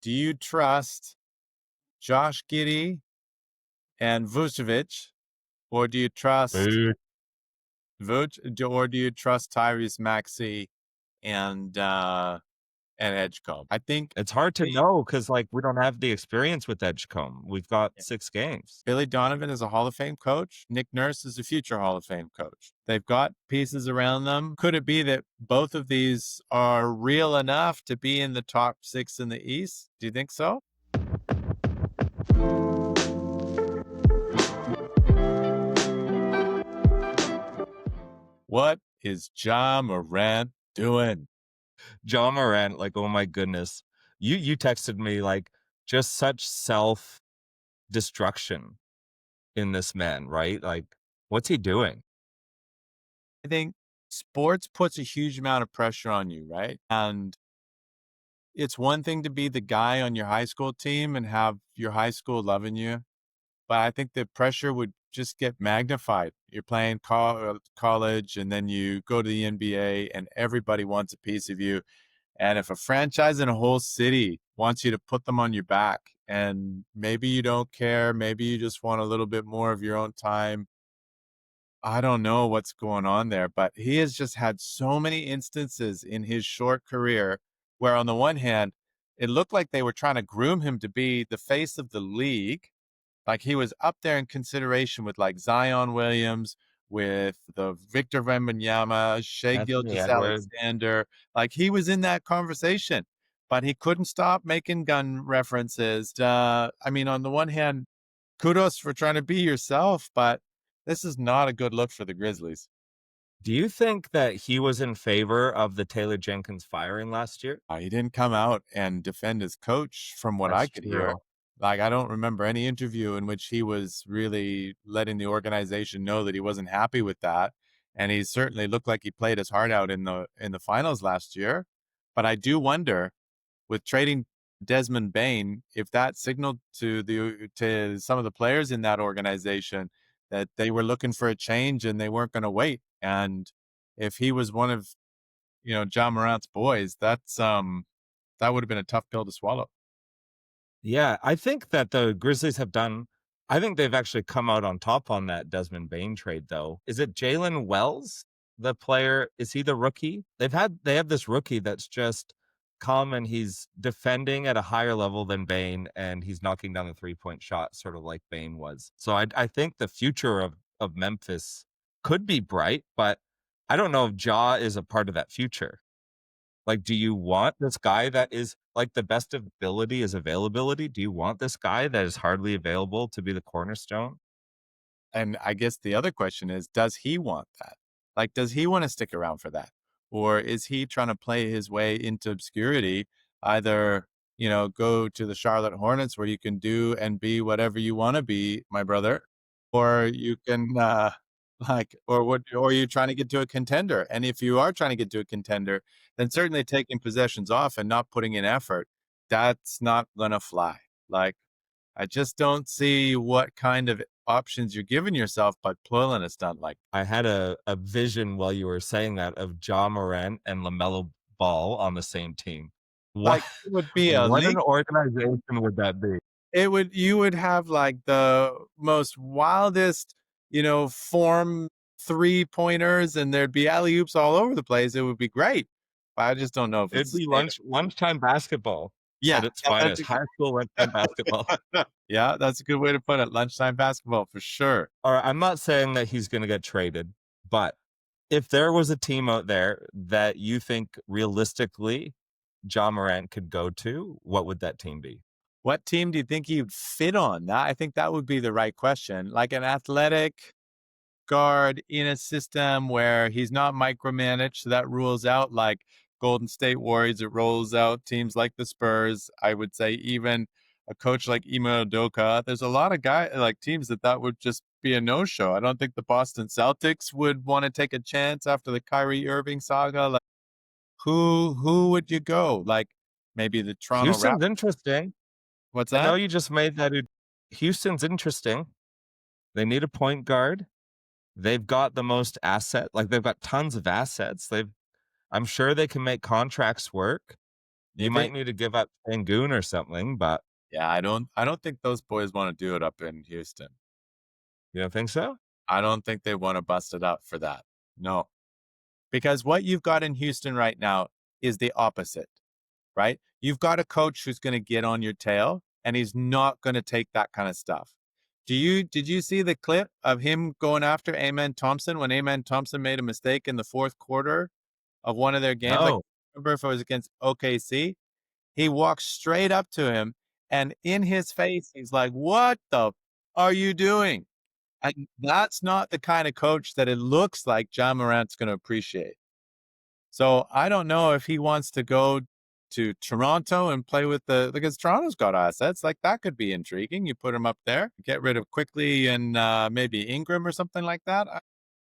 Do you trust Josh Giddey and Vucevic, or do you trust Boo. or do you trust Tyrese Maxey and Edgecombe? I think It's hard to know because like we don't have the experience with Edgecombe. We've got yeah. 6 games. Billy Donovan is a Hall of Fame coach. Nick Nurse is a future Hall of Fame coach. They've got pieces around them. Could it be that both of these are real enough to be in the top 6 in the East? Do you think so? What is Ja Morant doing? John Morant, like, oh my goodness. You texted me like just such self-destruction in this man, right? Like, what's he doing? I think sports puts a huge amount of pressure on you, right? And it's one thing to be the guy on your high school team and have your high school loving you, but I think the pressure would just get magnified. You're playing college and then you go to the NBA and everybody wants a piece of you. And if a franchise in a whole city wants you to put them on your back and maybe you don't care, maybe you just want a little bit more of your own time. I don't know what's going on there, but he has just had so many instances in his short career where, on the one hand, it looked like they were trying to groom him to be the face of the league. Like he was up there in consideration with like Zion Williams, with the Victor Wembanyama, Shea Anthony Edwards. Gilgeous-Alexander. Like he was in that conversation, but he couldn't stop making gun references. I mean, on the one hand, kudos for trying to be yourself, but this is not a good look for the Grizzlies. Do you think that he was in favor of the Taylor Jenkins firing last year? He didn't come out and defend his coach, from what I That's could hear. true. Like, I don't remember any interview in which he was really letting the organization know that he wasn't happy with that. And he certainly looked like he played his heart out in the finals last year. But I do wonder, with trading Desmond Bain, if that signaled to some of the players in that organization that they were looking for a change and they weren't going to wait. And if he was one of John Morant's boys, that would have been a tough pill to swallow. Yeah, I think that the Grizzlies have done I think they've actually come out on top on that Desmond Bain trade, though. Is it Jalen Wells, the player? Is he the rookie? They have this rookie that's just come and he's defending at a higher level than Bain, and he's knocking down the 3-point shot, sort of like Bain was. So I think the future of Memphis could be bright, but I don't know if Ja is a part of that future. Like, do you want this guy that is like the best ability is availability? Do you want this guy that is hardly available to be the cornerstone? And I guess the other question is, does he want that? Like, does he want to stick around for that? Or is he trying to play his way into obscurity? Either, go to the Charlotte Hornets where you can do and be whatever you want to be, my brother, or you can, or you're trying to get to a contender. And if you are trying to get to a contender, then certainly taking possessions off and not putting in effort, that's not going to fly. Like, I just don't see what kind of options you're giving yourself, but Plurlin has done like I had a vision while you were saying that of Ja Morant and LaMelo Ball on the same team. What it would be a what an league. organization would that be? You would have like the most wildest, form 3-pointers and there'd be alley oops all over the place. It would be great. But I just don't know if it's It'd be sustainable. lunchtime basketball Yeah, at its yeah, that's finest. High school lunchtime basketball. yeah, that's a good way to put it. Lunchtime basketball for sure. All right, I'm not saying that he's gonna get traded, but if there was a team out there that you think realistically Ja Morant could go to, what would that team be? What team do you think he'd fit on? That I think that would be the right question. Like an athletic guard in a system where he's not micromanaged. So that rules out like Golden State Warriors. It rolls out teams like the Spurs. I would say even a coach like Ime Udoka. There's a lot of like teams that would just be a no-show. I don't think the Boston Celtics would want to take a chance after the Kyrie Irving saga. Like who would you go? Like maybe the Toronto Raptors. Houston's interesting. What's I know that? you just made that. Houston's interesting. They need a point guard. They've got the most asset. Like they've got tons of assets. I'm sure they can make contracts work. You If might it need to give up Sengun or something, but Yeah, I don't think those boys wanna do it up in Houston. you don't think so? I don't think they wanna bust it up for that. No, because what you've got in Houston right now is the opposite, right? You've got a coach who's gonna get on your tail, and he's not gonna take that kinda stuff. Did you see the clip of him going after Amen Thompson when Amen Thompson made a mistake in the 4th quarter of one of their games? Like, No. remember if it was against OKC? He walks straight up to him, and in his face, he's like, "What the are you doing?" And that's not the kind of coach that it looks like John Morant's gonna appreciate. So, I don't know if he wants to go to Toronto and play with the because Toronto's got assets, like, that could be intriguing. You put him up there, get rid of Quickly and, maybe Ingram or something like that,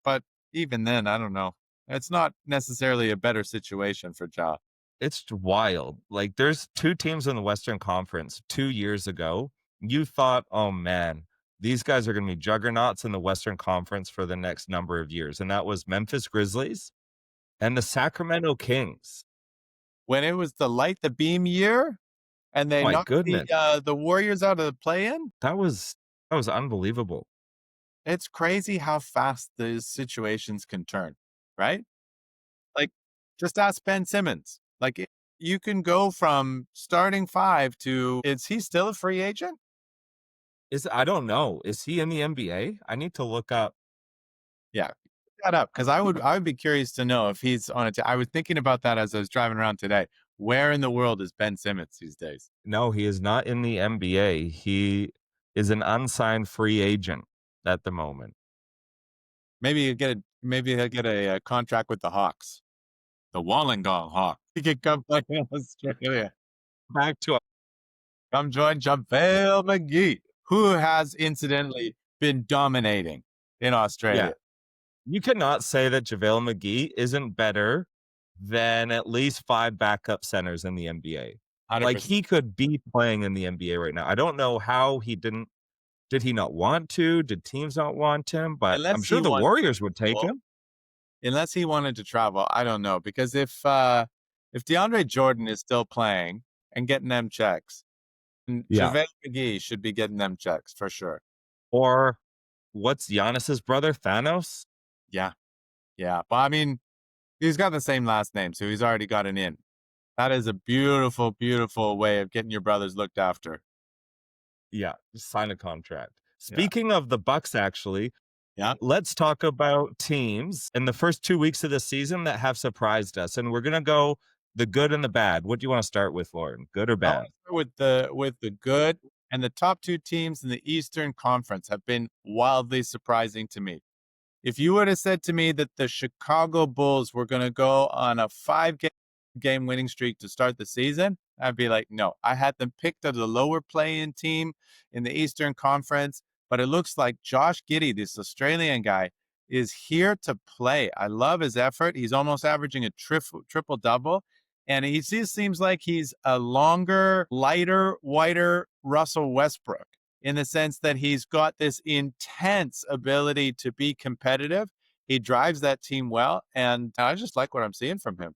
but even then, I don't know. It's not necessarily a better situation for Ja. It's wild. Like, there's 2 teams in the Western Conference 2 years ago. You thought, "Oh, man, these guys are gonna be juggernauts in the Western Conference for the next number of years," and that was Memphis Grizzlies and the Sacramento Kings. When it was the light the beam year and they My knocked goodness, the Warriors out of the play-in, that was unbelievable. it's crazy how fast these situations can turn, right? Like, just ask Ben Simmons. Like, you can go from starting 5 to is he still a free agent? I don't know. Is he in the NBA? I need to look up. Yeah, look that up because I would be curious to know if he's on a I was thinking about that as I was driving around today. Where in the world is Ben Simmons these days? No, he is not in the NBA. He is an unsigned free agent at the moment. Maybe he'll get a contract with the Hawks. The Wollongong Hawks. He could come play in Australia. Back to Come join JaVale McGee, who has incidentally been dominating in Yeah. Australia. You cannot say that JaVale McGee isn't better than at least 5 backup centers in the NBA. Like, 100%. he could be playing in the NBA right now. I don't know how he didn't. Did he not want to? Did teams not want him? But I'm Unless sure he the wanted Warriors would take well, him. unless he wanted to travel, I don't know. Because if DeAndre Jordan is still playing and getting them checks, Yeah. JaVale McGee should be getting them checks for sure. Or what's Giannis's brother, Thanos? Yeah. Yeah. But I mean, he's got the same last name, so he's already got an in. That is a beautiful, beautiful way of getting your brothers looked after. Yeah, just sign a contract. Yeah. Speaking of the Bucks, actually, Yeah. let's talk about teams in the first 2 weeks of the season that have surprised us, and we're gonna go the good and the bad. What do you wanna start with, Lauren? Good or I want bad? to start with the good, and the top 2 teams in the Eastern Conference have been wildly surprising to me. If you would have said to me that the Chicago Bulls were going to go on a 5-game winning streak to start the season, I'd be like, no. I had them picked as a lower play-in team in the Eastern Conference, but it looks like Josh Giddey, this Australian guy, is here to play. I love his effort. He's almost averaging a triple double. And he just seems like he's a longer, lighter, whiter Russell Westbrook in the sense that he's got this intense ability to be competitive. He drives that team well, and I just like what I'm seeing from him.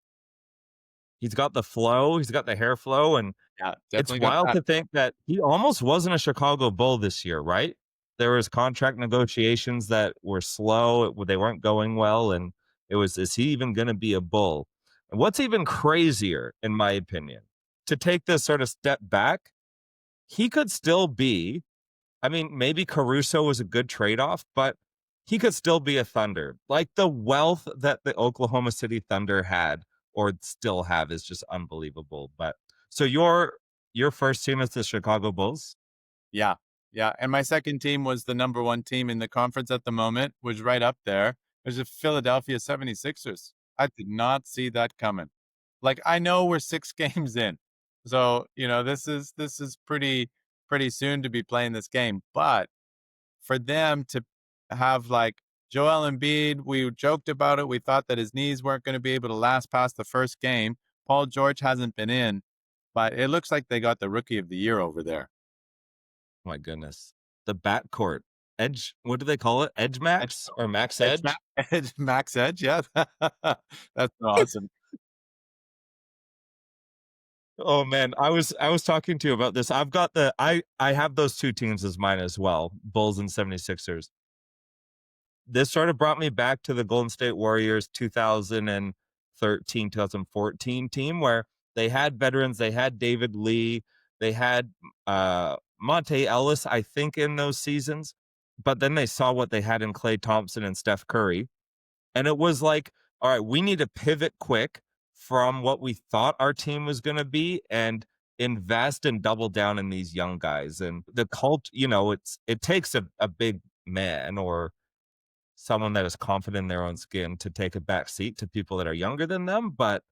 He's got the flow, he's got the hair flow, and Yeah, it's definitely got wild that. to think that he almost wasn't a Chicago Bull this year, right? There was contract negotiations that were slow, they weren't going well, and it was, "Is he even gonna be a Bull?" And what's even crazier, in my opinion, to take this sort of step back, he could still be. I mean, maybe Caruso was a good trade-off, but he could still be a Thunder. Like, the wealth that the Oklahoma City Thunder had or still have is just unbelievable. But so your first team is the Chicago Bulls? Yeah, yeah, and my second team was the number 1 team in the conference at the moment, was right up there. It was the Philadelphia 76ers. I did not see that coming. Like, I know we're 6 games in, so, this is pretty soon to be playing this game, but for them to have like Joel Embiid, we joked about it. We thought that his knees weren't going to be able to last past the first game. Paul George hasn't been in, but it looks like they got the rookie of the year over there. My goodness. The backcourt. Edge, what do they call it? Edge Edge, Max or Max Edge, Edge? Edge Max Edge, yeah, that's awesome. Oh man, I was talking to you about this. I have those 2 teams as mine as well, Bulls and 76ers. This sort of brought me back to the Golden State Warriors 2013, 2014 team where they had veterans, they had David Lee, they had Monte Ellis, I think, in those seasons. But then they saw what they had in Clay Thompson and Steph Curry. And it was like, all right, we need to pivot quick from what we thought our team was going to be and invest and double down in these young guys. And the cult, it takes a big man or someone that is confident in their own skin to take a back seat to people that are younger than them. But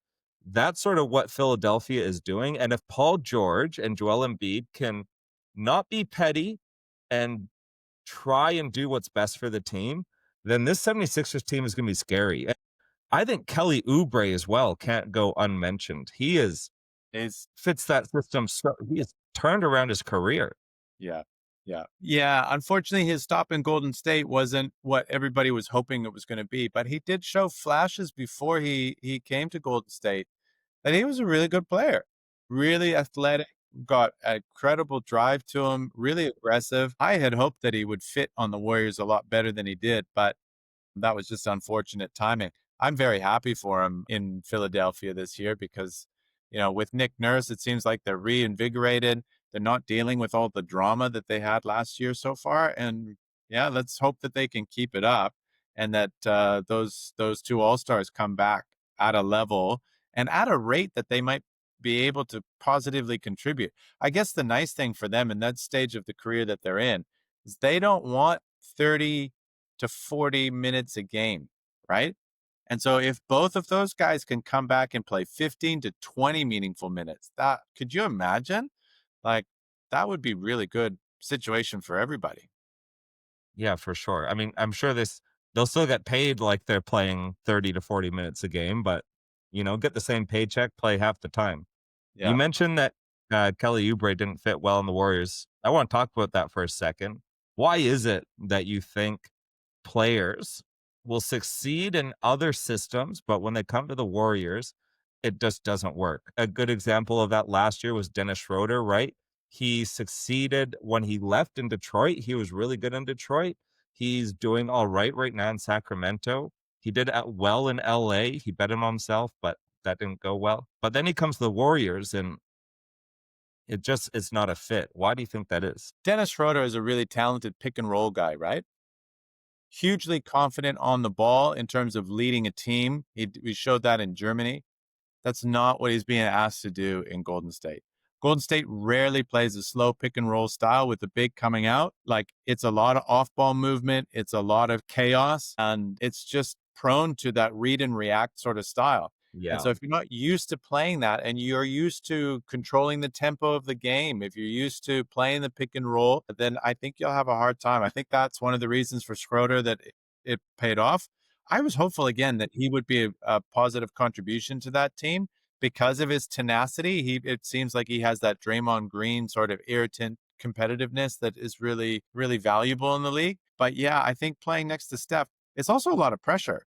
that's sort of what Philadelphia is doing. And if Paul George and Joel Embiid can not be petty and try and do what's best for the team, then this 76ers team is going to be scary. And I think Kelly Oubre as well can't go unmentioned. He is Is fits that system. So he has turned around his career. Yeah. Yeah. Yeah. Unfortunately, his stop in Golden State wasn't what everybody was hoping it was going to be, but he did show flashes before he came to Golden State that he was a really good player, really athletic, got a credible drive to him, really aggressive. I had hoped that he would fit on the Warriors a lot better than he did, but that was just unfortunate timing. I'm very happy for him in Philadelphia this year because, with Nick Nurse, it seems like they're reinvigorated. They're not dealing with all the drama that they had last year so far. And yeah, let's hope that they can keep it up and that those two All Stars come back at a level and at a rate that they might be able to positively contribute. I guess the nice thing for them in that stage of the career that they're in is they don't want 30 to 40 minutes a game, right? And so if both of those guys can come back and play 15 to 20 meaningful minutes, that could you imagine? Like that would be really good situation for everybody. Yeah, for sure. I mean, I'm sure they'll still get paid like they're playing 30 to 40 minutes a game, but get the same paycheck, play half the time. You Yeah. mentioned that Kelly Oubre didn't fit well in the Warriors. I want to talk about that for a second. Why is it that you think players will succeed in other systems, but when they come to the Warriors, it just doesn't work? A good example of that last year was Dennis Schroeder, right? He succeeded when he left in Detroit. He was really good in Detroit. He's doing all right now in Sacramento. He did well in LA. He bet on himself, but that didn't go well. But then he comes to the Warriors and it's not a fit. Why do you think that is? Dennis Schroeder is a really talented pick and roll guy, right? Hugely confident on the ball in terms of leading a team. We showed that in Germany. That's not what he's being asked to do in Golden State. Golden State rarely plays a slow pick and roll style with the big coming out. Like it's a lot of off ball movement, it's a lot of chaos, and it's just prone to that read and react sort of style. And Yeah. so if you're not used to playing that and you're used to controlling the tempo of the game, if you're used to playing the pick and roll, then I think you'll have a hard time. I think that's one of the reasons for Schroeder that it paid off. I was hopeful again that he would be a positive contribution to that team because of his tenacity. It seems like he has that Draymond Green sort of irritant competitiveness that is really, really valuable in the league. But yeah, I think playing next to Steph, it's also a lot of pressure,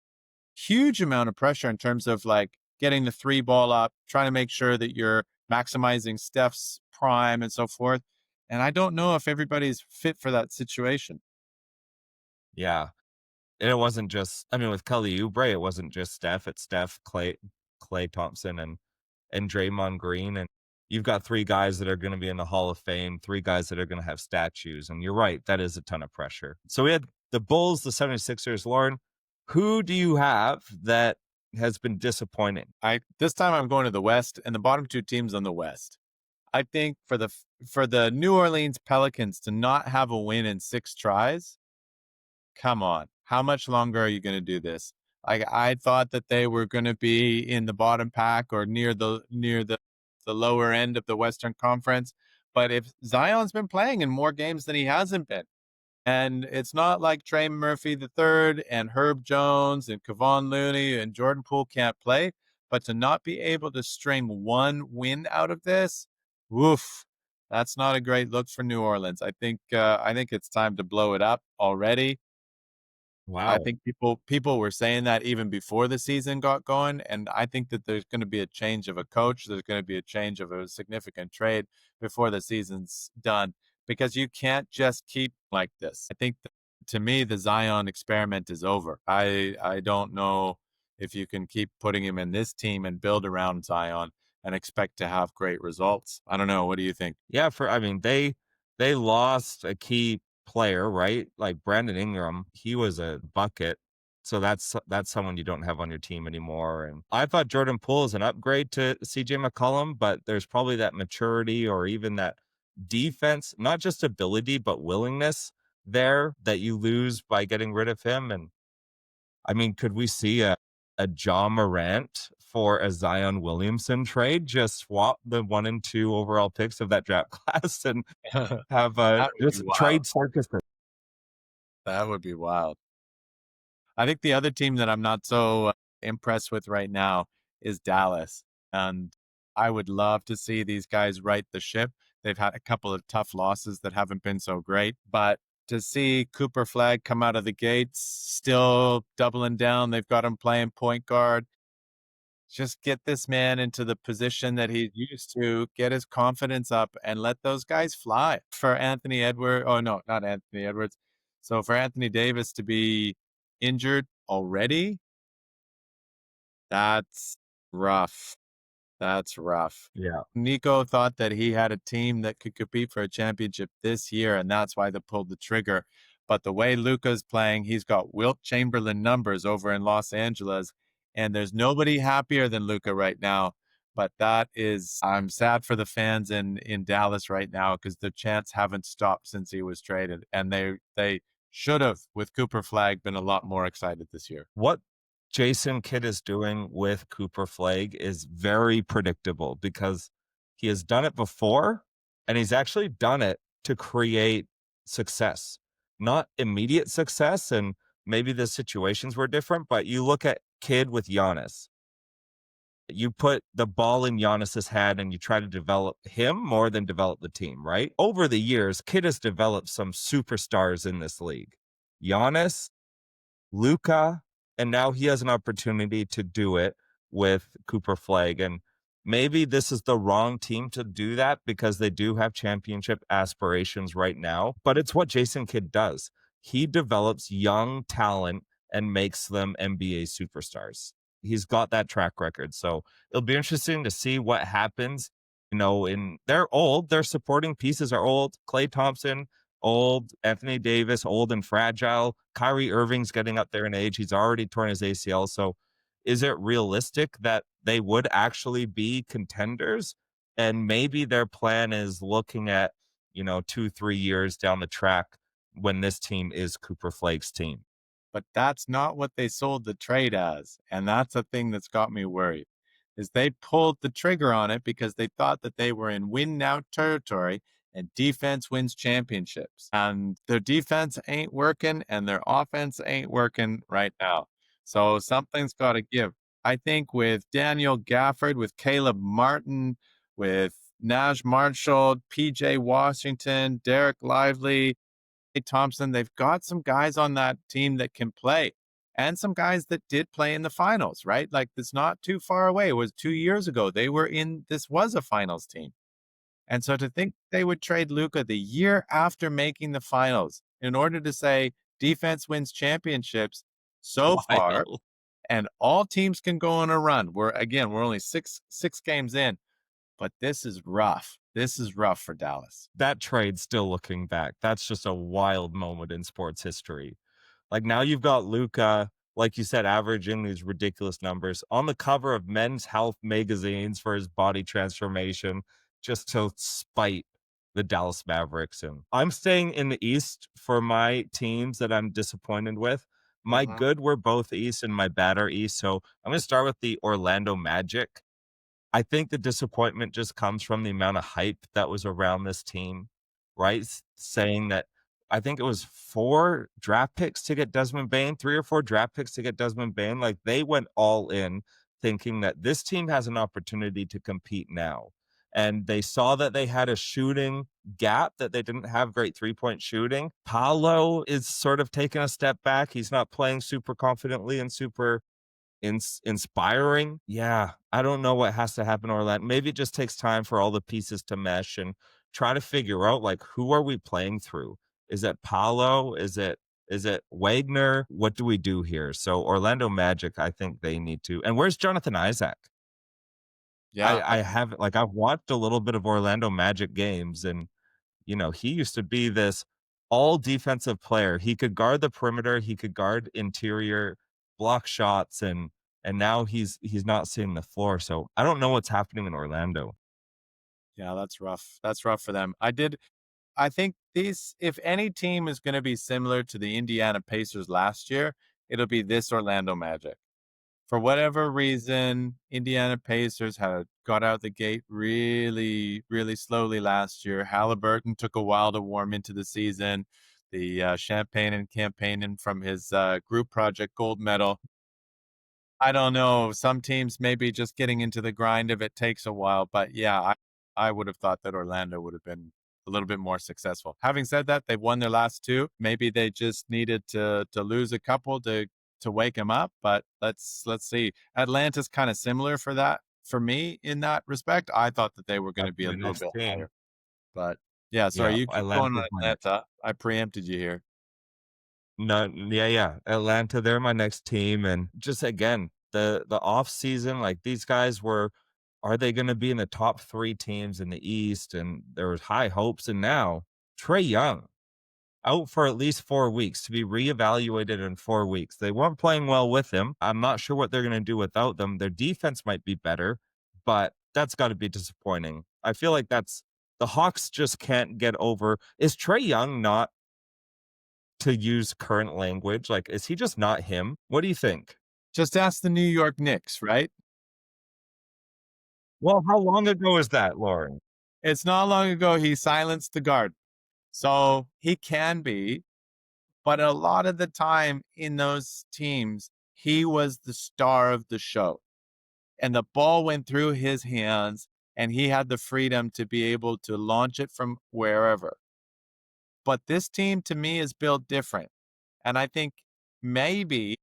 huge amount of pressure in terms of like getting the three ball up, trying to make sure that you're maximizing Steph's prime and so forth. And I don't know if everybody's fit for that situation. Yeah. And it wasn't just, I mean, with Kelly Oubre, it wasn't just Steph, it's Steph, Clay Thompson, and Draymond Green. And you've got 3 guys that are going to be in the Hall of Fame, 3 guys that are going to have statues. And you're right, that is a ton of pressure. So we had the Bulls, the 76ers. Lauren, who do you have that has been disappointing? I this time I'm going to the West and the bottom two teams on the West. I think for the New Orleans Pelicans to not have a win in 6 tries, come on. How much longer are you going to do this? Like I thought that they were going to be in the bottom pack or near the lower end of the Western Conference, but if Zion's been playing in more games than he hasn't been, and it's not like Trey Murphy the third and Herb Jones and Kevon Looney and Jordan Poole can't play, but to not be able to string one win out of this, woof, that's not a great look for New Orleans. I think it's time to blow it up already. I Wow. think people were saying that even before the season got going, and I think that there's gonna be a change of a coach, there's gonna be a change of a significant trade before the season's done, because you can't just keep like this. I think that, to me, the Zion experiment is over. I don't know if you can keep putting him in this team and build around Zion and expect to have great results. I don't know, what do you think? Yeah, I mean, they lost a key player, right? Like Brandon Ingram, he was a bucket. So that's someone you don't have on your team anymore. And I thought Jordan Poole is an upgrade to CJ McCollum, but there's probably that maturity or even that defense, not just ability, but willingness there that you lose by getting rid of him. And I mean, could we see a John Morant for a Zion Williamson trade? Just swap the 1 and 2 overall picks of that draft class and have That would be just wild. trade circuses. That would be wild. I think the other team that I'm not so impressed with right now is Dallas. And I would love to see these guys right the ship. They've had a couple of tough losses that haven't been so great, but to see Cooper Flag come out of the gates, still doubling down, they've got him playing point guard. Just get this man into the position that he's used to, get his confidence up, and let those guys fly. For Anthony Edwards, oh no, not Anthony Edwards. So for Anthony Davis to be injured already, that's rough. That's rough. Yeah. Nico thought that he had a team that could compete for a championship this year, and that's why they pulled the trigger. But the way Luka's playing, he's got Wilt Chamberlain numbers over in Los Angeles, and there's nobody happier than Luka right now. But that is, I'm sad for the fans in Dallas right now because the chants haven't stopped since he was traded, and they should have, with Cooper Flag, been a lot more excited this year. What Jason Kidd is doing with Cooper Flag is very predictable because he has done it before and he's actually done it to create success, not immediate success. And maybe the situations were different, but you look at Kidd with Giannis. You put the ball in Giannis's head and you try to develop him more than develop the team, right? Over the years, Kidd has developed some superstars in this league. Giannis, Luca, and now he has an opportunity to do it with Cooper Flag. And maybe this is the wrong team to do that because they do have championship aspirations right now. But it's what Jason Kidd does. He develops young talent and makes them NBA superstars. He's got that track record. So it'll be interesting to see what happens. You know, in they're old, their supporting pieces are old. Klay Thompson, old. Anthony Davis, old and fragile. Kyrie Irving's getting up there in age. He's already torn his ACL. So is it realistic that they would actually be contenders? And maybe their plan is looking at, 2, 3 years down the track when this team is Cooper Flake's team. But that's not what they sold the trade as, and that's the thing that's got me worried, is they pulled the trigger on it because they thought that they were in win now territory and defense wins championships. And their defense ain't working and their offense ain't working right now. So something's got to give. I think with Daniel Gafford, with Caleb Martin, with Naj Marshall, PJ Washington, Derek Lively, Thompson, they've got some guys on that team that can play and some guys that did play in the finals, right? Like it's not too far away. It was 2 years ago. This was a finals team. And so to think they would trade Luca the year after making the finals in order to say defense wins championships so far Wild. and all teams can go on a run. We're only six games in, but this is rough. This is rough for Dallas. That trade, still looking back, that's just a wild moment in sports history. Like now you've got Luca, like you said, averaging these ridiculous numbers on the cover of Men's Health magazines for his body transformation, just to spite the Dallas Mavericks. And I'm staying in the East for my teams that I'm disappointed with. My Mhm. good were both East and my bad are East. So I'm going to start with the Orlando Magic. I think the disappointment just comes from the amount of hype that was around this team, right? Saying that I think it was 4 draft picks to get Desmond Bane, 3 or 4 draft picks to get Desmond Bane. Like they went all in thinking that this team has an opportunity to compete now. and they saw that they had a shooting gap, that they didn't have great three-point shooting. Paolo is sort of taking a step back. He's not playing super confidently and super inspiring. Yeah, I don't know what has to happen in Orlando. Maybe it just takes time for all the pieces to mesh and try to figure out, like, who are we playing through? Is it Paolo? Is it Wagner? What do we do here? So Orlando Magic, I think they need to. And where's Jonathan Isaac? Yeah, I haven't, like, I've watched a little bit of Orlando Magic games, and he used to be this all defensive player. He could guard the perimeter, he could guard interior, block shots, and now he's not seeing the floor. So I don't know what's happening in Orlando. yeah, that's rough. That's rough for them. I think these, if any team is going to be similar to the Indiana Pacers last year, it'll be this Orlando Magic. For whatever reason, Indiana Pacers had got out the gate really, really slowly last year. Halliburton took a while to warm into the season. The champagne and campaigning from his group project gold medal. I don't know. Some teams maybe just getting into the grind of it takes a while, but yeah, I would have thought that Orlando would have been a little bit more successful. Having said that, they've won their last two. Maybe they just needed to lose a couple to wake them up. But let's see. Atlanta's kind of similar for that for me in that respect. I thought that they were going That's to be a my little next bit team. higher, but yeah. Sorry, Yeah, you keep going on Atlanta's my next. Atlanta. I preempted you here. No, yeah, yeah. Atlanta, they're my next team. And just again, the off season, like, these guys were, are they gonna be in the top three teams in the East? And there was high hopes. And now Trey Young out for at least 4 weeks to be reevaluated in 4 weeks. They weren't playing well with him. I'm not sure what they're gonna do without them. Their defense might be better, but that's gotta be disappointing. I feel like that's the Hawks just can't get over. Is Trey Young not, to use current language, like, is he just not him? What do you think? Just ask the New York Knicks, right? Well, how long ago is that, Lauren? It's not long ago he silenced the guard. So he can be, but a lot of the time in those teams, he was the star of the show. And the ball went through his hands, and he had the freedom to be able to launch it from wherever. But this team to me is built different. And I think maybe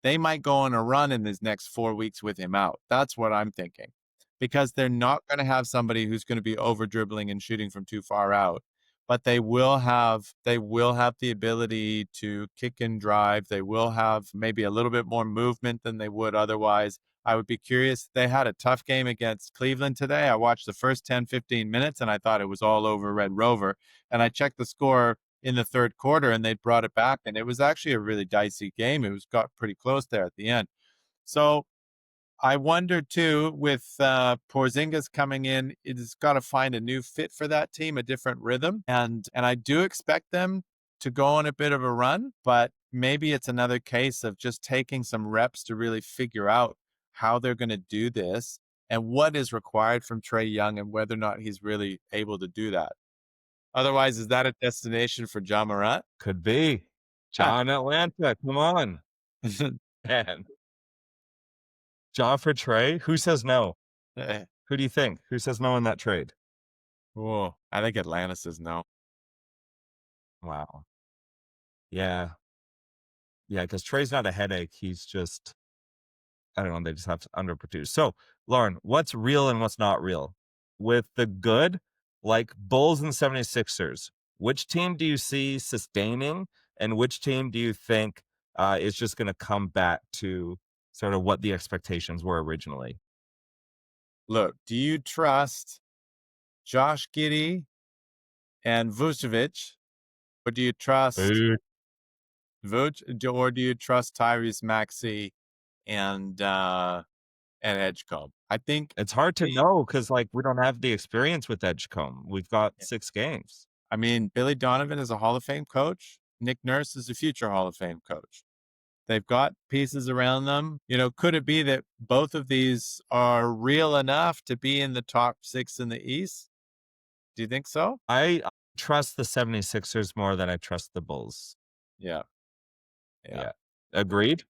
they might go on a run in these next 4 weeks with him out. That's what I'm thinking. Because they're not going to have somebody who's going to be over dribbling and shooting from too far out. But they will have the ability to kick and drive. They will have maybe a little bit more movement than they would otherwise. I would be curious. They had a tough game against Cleveland today. I watched the first 10, 15 minutes and I thought it was all over Red Rover. And I checked the score in the third quarter and they'd brought it back and it was actually a really dicey game. It was got pretty close there at the end. So I wonder too, with Porzingis coming in, it's got to find a new fit for that team, a different rhythm, and I do expect them to go on a bit of a run, but maybe it's another case of just taking some reps to really figure out how they're going to do this and what is required from Trey Young and whether or not he's really able to do that. Otherwise, is that a destination for John Morant? Could be. John Atlanta, come on, man. John for Trey? Who says no? Who do you think? Who says no in that trade? Oh, I think Atlanta says no. Wow. Yeah. Yeah, because Trey's not a headache. He's just, I don't know, they just have to underproduce. So, Lauren, what's real and what's not real? With the good, like Bulls and 76ers, which team do you see sustaining and which team do you think is just going to come back to sort of what the expectations were originally? Look, do you trust Josh Giddey and Vucevic, or do you trust Boo. or do you trust Tyrese Maxey and Edgecombe? I think It's hard to know because, like, we don't have the experience with Edgecombe. We've got 6 games. I mean, Billy Donovan is a Hall of Fame coach. Nick Nurse is a future Hall of Fame coach. They've got pieces around them. Could it be that both of these are real enough to be in the top six in the East? Do you think so? I trust the 76ers more than I trust the Bulls. Yeah. Yeah. Yeah. Agreed?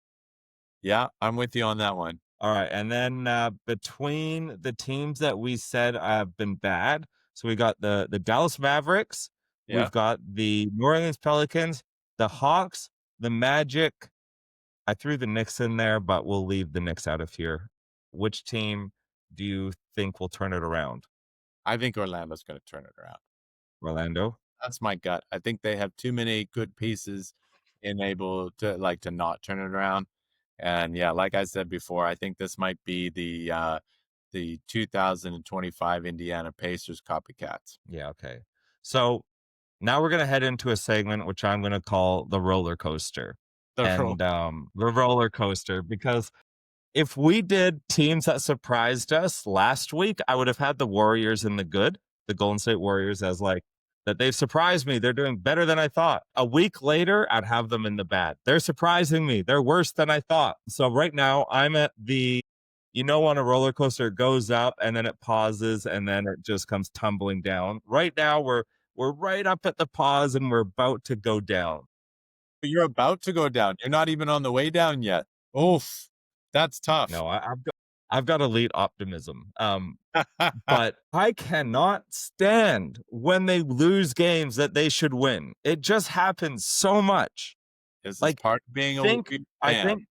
Yeah. I'm with you on that one. All right, and then between the teams that we said have been bad, so we got the Dallas Mavericks, Yeah. we've got the New Orleans Pelicans, the Hawks, the Magic. I threw the Knicks in there, but we'll leave the Knicks out of here. Which team do you think will turn it around? I think Orlando's gonna turn it around. Orlando? That's my gut. I think they have too many good pieces able to like to not turn it around. And yeah, like I said before, I think this might be the 2025 Indiana Pacers copycats. Yeah, okay. So now we're gonna head into a segment which I'm gonna call the roller coaster. The roll. And the roller coaster, because if we did teams that surprised us last week, I would have had the Warriors in the good, the Golden State Warriors as like that they've surprised me. They're doing better than I thought. A week later, I'd have them in the bad. They're surprising me. They're worse than I thought. So right now, I'm at the, on a roller coaster, it goes up and then it pauses and then it just comes tumbling down. Right now, we're right up at the pause and we're about to go down. You're about to go down. You're not even on the way down yet. Oof. That's tough. No, I've got elite optimism. But I cannot stand when they lose games that they should win. It just happens so much. This is Like part of being a think Warriors I fan. think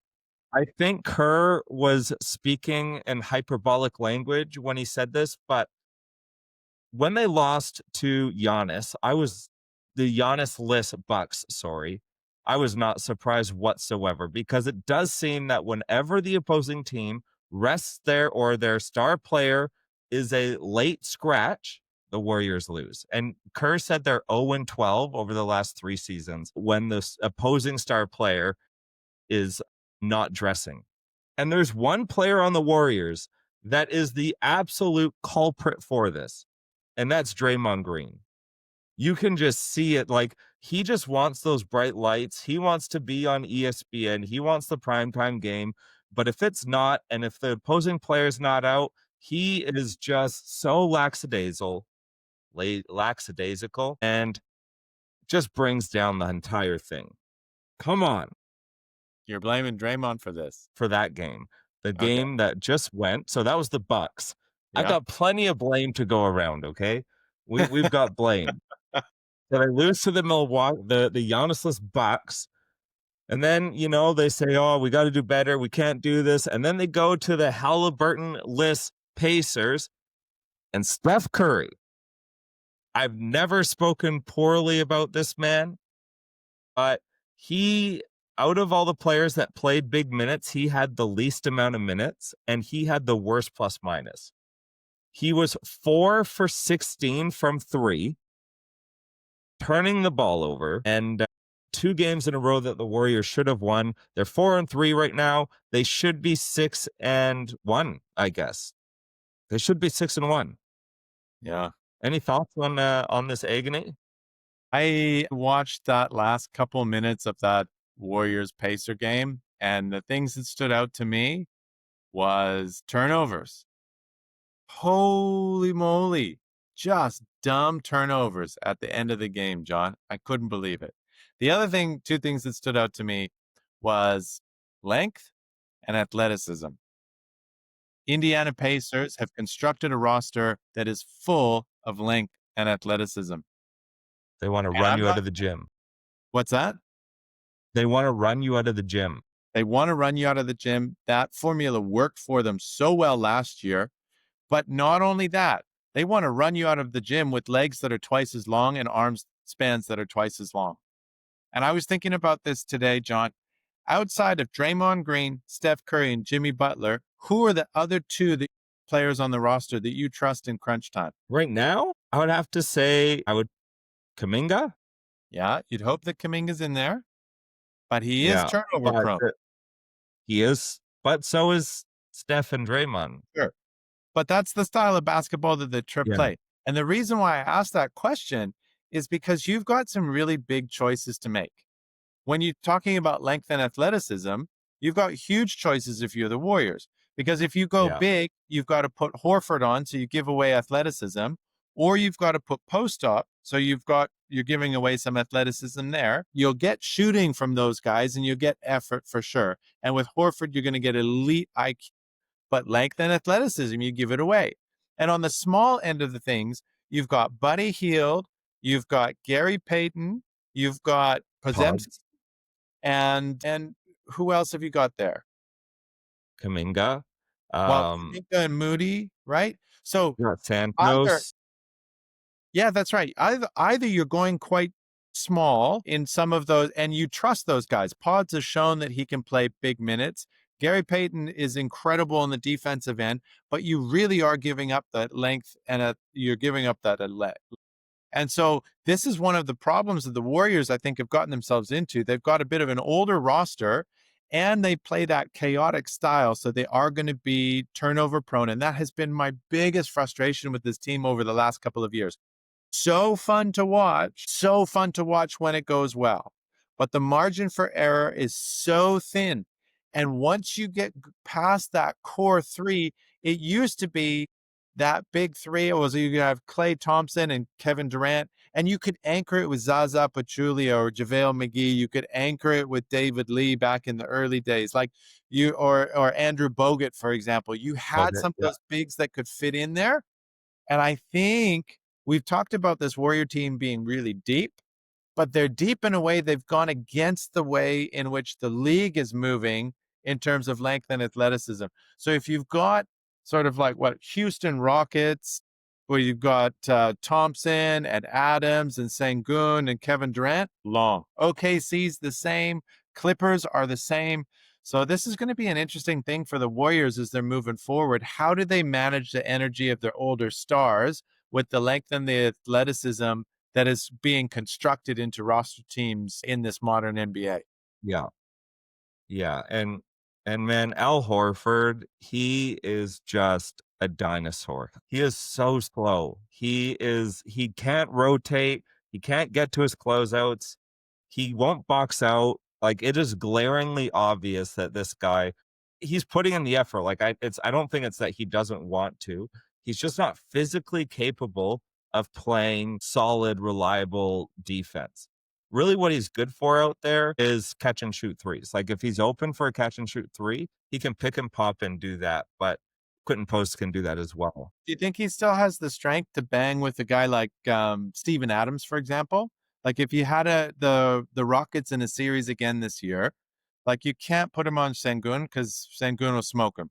I think Kerr was speaking in hyperbolic language when he said this, but when they lost to Giannis, I was the Giannis-less Bucks, sorry. I was not surprised whatsoever because it does seem that whenever the opposing team rests their star player is a late scratch, the Warriors lose. And Kerr said they're 0-12 over the last 3 seasons when the opposing star player is not dressing. And there's one player on the Warriors that is the absolute culprit for this, and that's Draymond Green. You can just see it. Like, he just wants those bright lights. He wants to be on ESPN. He wants the primetime game. But if it's not, and if the opposing player's not out, he is just so lackadaisical, and just brings down the entire thing. Come on. You're blaming Draymond for this. For that game. The Okay. game that just went, so that was the Bucks. I've Yeah. got plenty of blame to go around, okay? We've got blame. So they lose to the Milwaukee, the Giannis-less Bucks, and then, they say, "Oh, we gotta do better, we can't do this," and then they go to the Halliburton-less Pacers and Steph Curry. I've never spoken poorly about this man, but he out of all the players that played big minutes, he had the least amount of minutes and he had the worst plus minus. He was 4 for 16 from 3, turning the ball over, and 2 games in a row that the Warriors should have won. They're 4-3 right now. They should be 6-1, I guess. They should be 6-1. Yeah. Any thoughts on this agony? I watched that last couple minutes of that Warriors Pacer game, and the things that stood out to me was turnovers. Holy moly. Just dumb turnovers at the end of the game, John. I couldn't believe it. The other thing, two things that stood out to me was length and athleticism. Indiana Pacers have constructed a roster that is full of length and athleticism. They want to And run I'm you out not, of the gym. what's that? They want to run you out of the gym. They want to run you out of the gym. That formula worked for them so well last year. But not only that, they want to run you out of the gym with legs that are twice as long and arms spans that are twice as long. And I was thinking about this today, John. Outside of Draymond Green, Steph Curry, and Jimmy Butler, who are the other two players on the roster that you trust in crunch time? Right now, I would have to say Kuminga. Yeah, you'd hope that Kuminga's in there, but he is Yeah, turnover but prone. he is, but so is Steph and Draymond. Sure. But that's the style of basketball that the Trip Yeah, play. And the reason why I asked that question is because you've got some really big choices to make. When you're talking about length and athleticism, you've got huge choices if you're the Warriors. Because if you go yeah. big, you've got to put Horford on, so you give away athleticism, or you've got to put post up, so you're giving away some athleticism there. You'll get shooting from those guys, and you'll get effort for sure. And with Horford, you're going to get elite IQ. but length and athleticism, you give it away. And on the small end of the things, you've got Buddy Hield, you've got Gary Payton, you've got Podzemski, Pods, and who else have you got there? Kaminga, Well, um, Kuminga and Moody, right? So yeah, either Santos, yeah, that's right. Either you're going quite small in some of those, and you trust those guys. Pods has shown that he can play big minutes. Gary Payton is incredible on the defensive end, but you really are giving up that length and you're giving up that and so this is one of the problems that the Warriors, I think, have gotten themselves into. They've got a bit of an older roster and they play that chaotic style. So they are going to be turnover prone. And that has been my biggest frustration with this team over the last couple of years. So fun to watch when it goes well. But the margin for error is so thin. And once you get past that core three, it used to be that big three. It was you could have Klay Thompson and Kevin Durant, and you could anchor it with Zaza Pachulia or JaVale McGee. You could anchor it with David Lee back in the early days, like you or Andrew Bogut, for example. You had Bogut, some of yeah, those bigs that could fit in there, and I think we've talked about this Warrior team being really deep, but they're deep in a way they've gone against the way in which the league is moving in terms of length and athleticism. So if you've got sort of like what Houston Rockets, where you've got Thompson and Adams and Sangoon and Kevin Durant, long. OKC's the same. Clippers are the same. So this is going to be an interesting thing for the Warriors as they're moving forward. How do they manage the energy of their older stars with the length and the athleticism that is being constructed into roster teams in this modern NBA? yeah. Yeah, and man, Al Horford, he is just a dinosaur. He is so slow. He can't rotate, he can't get to his closeouts, he won't box out. Like, it is glaringly obvious that this guy, he's putting in the effort. Like, I don't think it's that he doesn't want to. He's just not physically capable of playing solid, reliable defense. Really what he's good for out there is catch and shoot threes. Like, if he's open for a catch and shoot three, he can pick and pop and do that, but Quentin Post can do that as well. Do you think he still has the strength to bang with a guy like Steven Adams, for example? Like if you had the Rockets in a series again this year, like you can't put him on Sangoon because Sangoon will smoke him.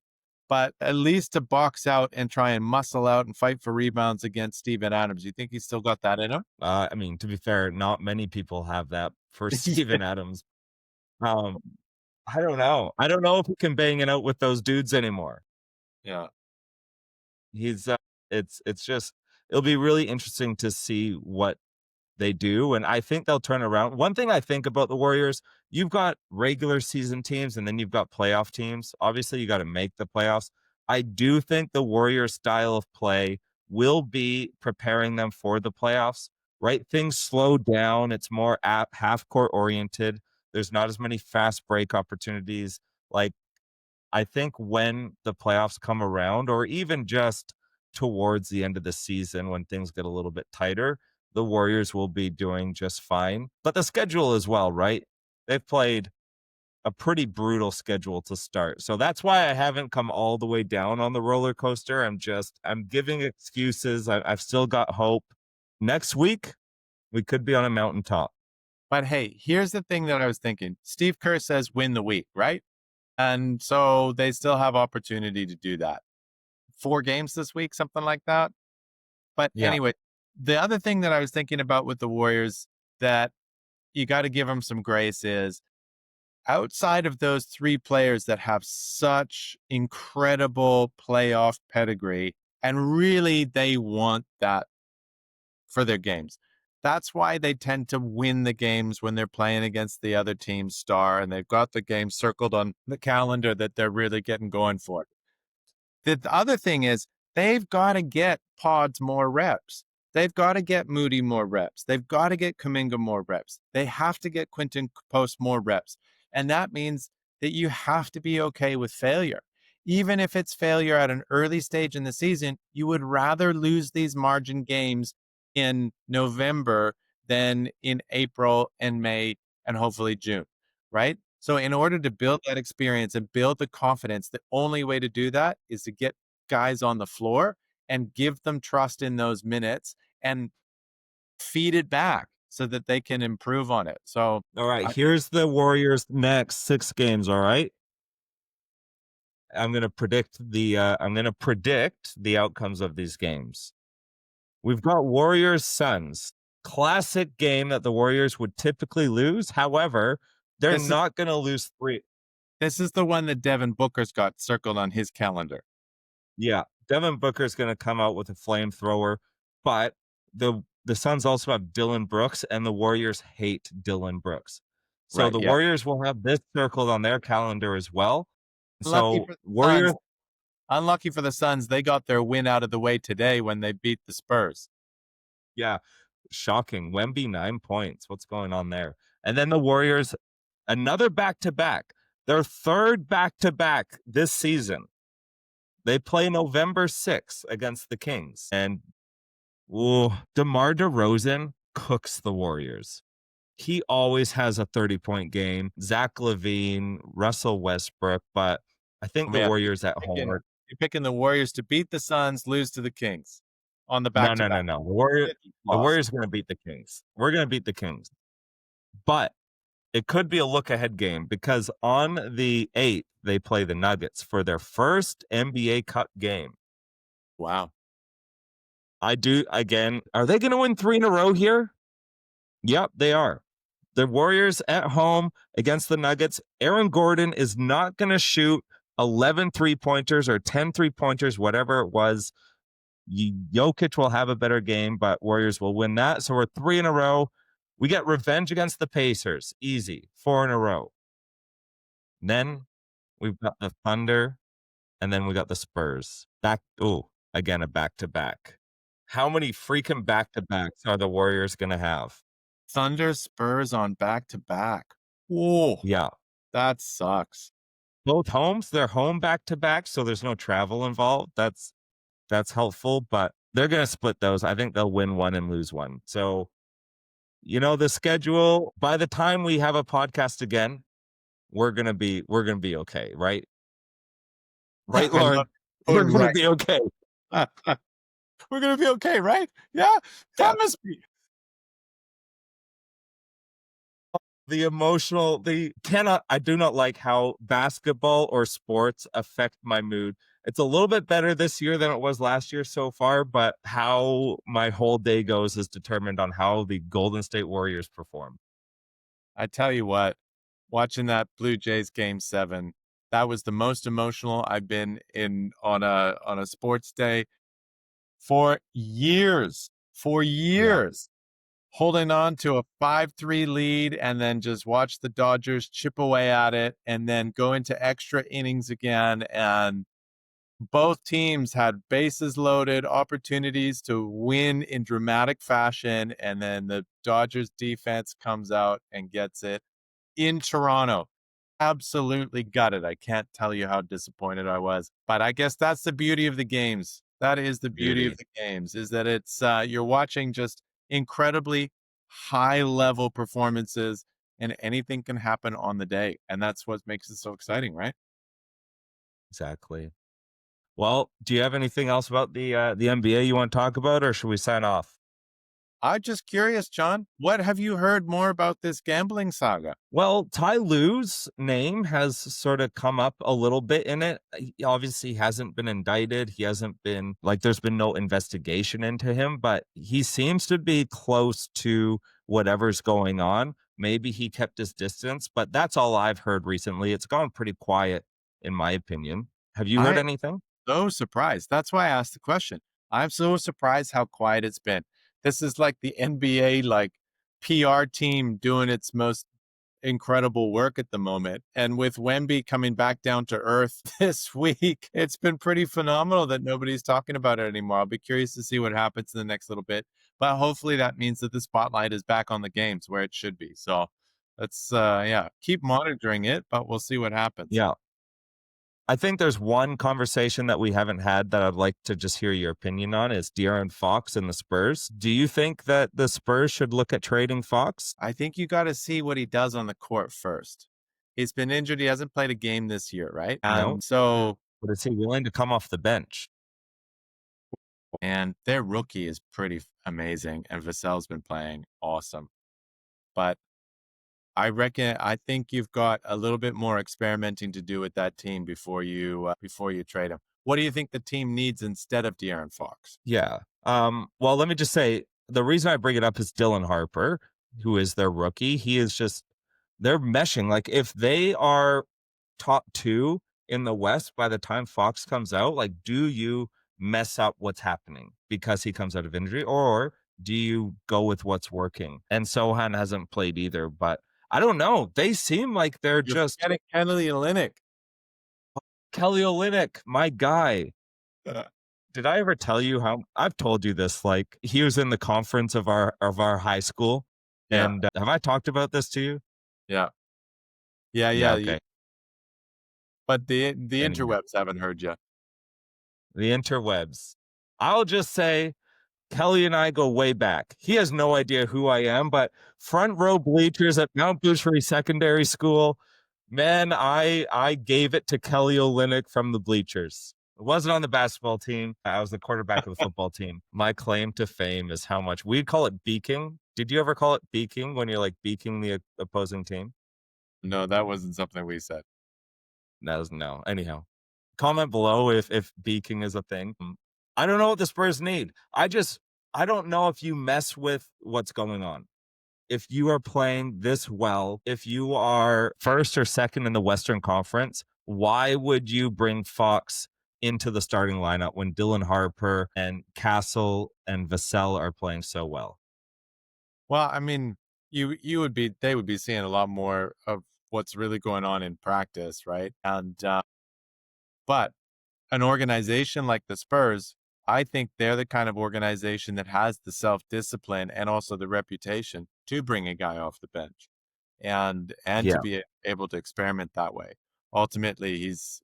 But at least to box out and try and muscle out and fight for rebounds against Steven Adams, you think he's still got that in him? I mean, to be fair, not many people have that for Yeah. Steven Adams. Um, I don't know. I don't know if he can bang it out with those dudes anymore. Yeah. He's, it's just it'll be really interesting to see what they do, and I think they'll turn around. One thing I think about the Warriors, you've got regular season teams and then you've got playoff teams. Obviously, you gotta make the playoffs. I do think the Warriors' style of play will be preparing them for the playoffs, right? Things slow down. It's more half court oriented. There's not as many fast break opportunities. Like, I think when the playoffs come around, or even just towards the end of the season when things get a little bit tighter, the Warriors will be doing just fine. But the schedule as well, right? They've played a pretty brutal schedule to start. So that's why I haven't come all the way down on the roller coaster. I'm giving excuses. I've still got hope. Next week, we could be on a mountaintop. But hey, here's the thing that I was thinking. Steve Kerr says win the week, right? And so they still have opportunity to do that. 4 games this week, something like that. But Yeah. anyway, the other thing that I was thinking about with the Warriors that you got to give them some grace is outside of those three players that have such incredible playoff pedigree, and really they want that for their games. That's why they tend to win the games when they're playing against the other team's star and they've got the game circled on the calendar that they're really getting going for. The other thing is they've got to get Pods more reps. They've got to get Moody more reps. They've got to get Kaminga more reps. They have to get Quinton Post more reps. And that means that you have to be okay with failure. Even if it's failure at an early stage in the season, you would rather lose these margin games in November than in April and May and hopefully June, right? So in order to build that experience and build the confidence, the only way to do that is to get guys on the floor and give them trust in those minutes and feed it back so that they can improve on it. So All right, I think here's the Warriors' next 6 games, all right? I'm gonna predict the outcomes of these games. We've got Warriors Suns. Classic game that the Warriors would typically lose. However, they're this is not gonna lose 3. this is the one that Devin Booker's got circled on his calendar. Yeah, Devin Booker's gonna come out with a flamethrower, but the Suns also have Dylan Brooks, and the Warriors hate Dylan Brooks. So Right, the yeah. Warriors will have this circled on their calendar as well. Lucky So for the Warriors, Suns. Unlucky for the Suns, they got their win out of the way today when they beat the Spurs. yeah, shocking. Wemby 9 points. What's going on there? And then the Warriors, another back to back. Their third back to back this season. They play November 6th against the Kings. And ooh, DeMar DeRozan cooks the Warriors. He always has a 30-point game. Zach Levine, Russell Westbrook, but I think Oh, the man, Warriors at home are you're picking the Warriors to beat the Suns, lose to the Kings on the no, no, no, back-to-back. no. The Loss. Warriors are gonna beat the Kings. We're gonna beat the Kings. But it could be a look ahead game because on the 8th, they play the Nuggets for their first NBA Cup game. Wow. I do again. Are they going to win 3 in a row here? Yep, they are. The Warriors at home against the Nuggets. Aaron Gordon is not going to shoot 11 3-pointers or 10 3-pointers, whatever it was. Jokic will have a better game, but Warriors will win that. So we're 3 in a row. We get revenge against the Pacers. Easy. 4 in a row. Then we've got the Thunder, and then we got the Spurs. Again, a back to back. How many freaking back to backs are the Warriors going to have? Thunder, Spurs on back-to-back. Whoa, Yeah. that sucks. Both homes, they're home back to back, so there's no travel involved. That's helpful, but they're going to split those. I think they'll win one and lose one. So, the schedule, by the time we have a podcast again, we're going to be okay, right? Right, I love Lauren? We're going to right. be okay. We're gonna be okay, right? Yeah, Yeah. that must be I do not like how basketball or sports affect my mood. It's a little bit better this year than it was last year so far, but how my whole day goes is determined on how the Golden State Warriors perform. I tell you what, watching that Blue Jays game 7, that was the most emotional I've been in on a sports day for years. For Yeah, years. Holding on to a 5-3 lead and then just watch the Dodgers chip away at it and then go into extra innings again. And both teams had bases loaded, opportunities to win in dramatic fashion. And then the Dodgers defense comes out and gets it in Toronto. Absolutely gutted. I can't tell you how disappointed I was. But I guess that's the beauty of the games. That is the beauty of beauty. the games, is that it's you're watching just incredibly high level performances and anything can happen on the day. And that's what makes it so exciting, right? Exactly. Well, do you have anything else about the NBA you want to talk about, or should we sign off? I'm just curious, John, what have you heard more about this gambling saga? Well, Ty Lue's name has sort of come up a little bit in it. He obviously hasn't been indicted. He hasn't been there's been no investigation into him, but he seems to be close to whatever's going on. Maybe he kept his distance, but that's all I've heard recently. It's gone pretty quiet, in my opinion. Have you heard I anything? so surprised. That's why I asked the question. I'm so surprised how quiet it's been. This is like the NBA PR team doing its most incredible work at the moment. And with Wemby coming back down to earth this week, it's been pretty phenomenal that nobody's talking about it anymore. I'll be curious to see what happens in the next little bit. But hopefully that means that the spotlight is back on the games where it should be. So let's yeah, keep monitoring it, but we'll see what happens. Yeah. I think there's one conversation that we haven't had that I'd like to just hear your opinion on is De'Aaron Fox and the Spurs. Do you think that the Spurs should look at trading Fox? I think you got to see what he does on the court first. He's been injured. He hasn't played a game this year, right? No, And so, but is he willing to come off the bench? and their rookie is pretty amazing, and Vassell's been playing awesome. But I think you've got a little bit more experimenting to do with that team before you trade him. What do you think the team needs instead of De'Aaron Fox? Yeah. Well, let me just say the reason I bring it up is Dylan Harper, who is their rookie. He is just they're meshing. Like if they are top two in the West by the time Fox comes out, like do you mess up what's happening because he comes out of injury, or do you go with what's working? And Sohan hasn't played either, but I don't know. They seem like they're You're just forgetting Kelly Olynyk. Kelly Olynyk, my guy. Uh, Did I ever tell you how I've told you this? Like he was in the conference of our high school, yeah, and have I talked about this to you? yeah, yeah, Yeah, yeah. okay. But the Anyhow, interwebs haven't heard you. the interwebs. I'll just say Kelly and I go way back. He has no idea who I am, but front row bleachers at Mount Boucherie Secondary School, man, I gave it to Kelly Olynyk from the bleachers. I wasn't on the basketball team. I was the quarterback of the football team. My claim to fame is how much we call it beaking. Did you ever call it beaking when you're like beaking the opposing team? No, that wasn't something we said. That was no. Anyhow, comment below if beaking is a thing. I don't know what the Spurs need. I don't know if you mess with what's going on. If you are playing this well, if you are first or second in the Western Conference, why would you bring Fox into the starting lineup when Dylan Harper and Castle and Vassell are playing so well? Well, I mean, you would be they would be seeing a lot more of what's really going on in practice, right? And but an organization like the Spurs, I think they're the kind of organization that has the self-discipline and also the reputation to bring a guy off the bench and to Yeah, be able to experiment that way. Ultimately, he's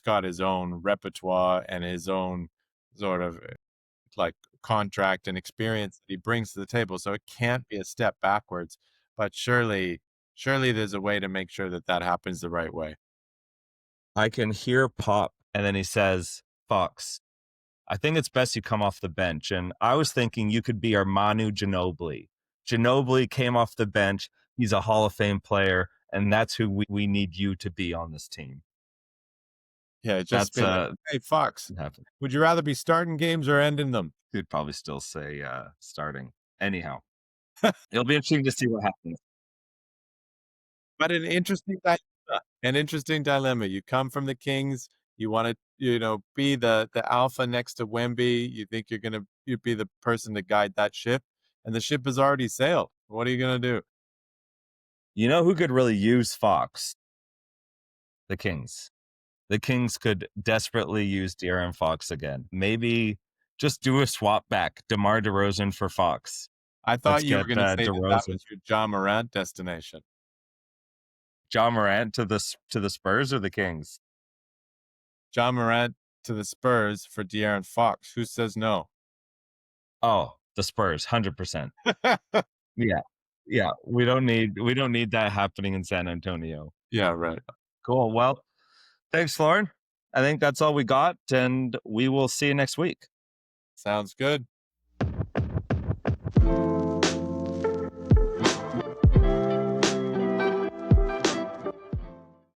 got his own repertoire and his own sort of like contract and experience that he brings to the table. So it can't be a step backwards, but surely there's a way to make sure that that happens the right way. I can hear Pop, and then he says, Fox, I think it's best you come off the bench. And I was thinking you could be our Manu Ginobili. Ginobili came off the bench. He's a Hall of Fame player, and that's who we need you to be on this team. Yeah, just That's be like, hey Fox, happened. would you rather be starting games or ending them? He'd probably still say starting. Anyhow, it'll be interesting to see what happens. But an interesting dilemma. You come from the Kings, you want to, be the alpha next to Wemby. You think you'd be the person to guide that ship, and the ship has already sailed. What are you gonna do? You know who could really use Fox? The Kings. The Kings could desperately use De'Aaron Fox again. Maybe just do a swap back, DeMar DeRozan for Fox. I Let's thought you were get gonna say that that DeRozan, was your John Morant destination. John Morant to the Spurs or the Kings. John Morant to the Spurs for De'Aaron Fox. Who says no? Oh, the Spurs, 100%. Yeah, yeah. We don't need that happening in San Antonio. Yeah, right. Cool. Well, thanks, Lauren. I think that's all we got, and we will see you next week. Sounds good.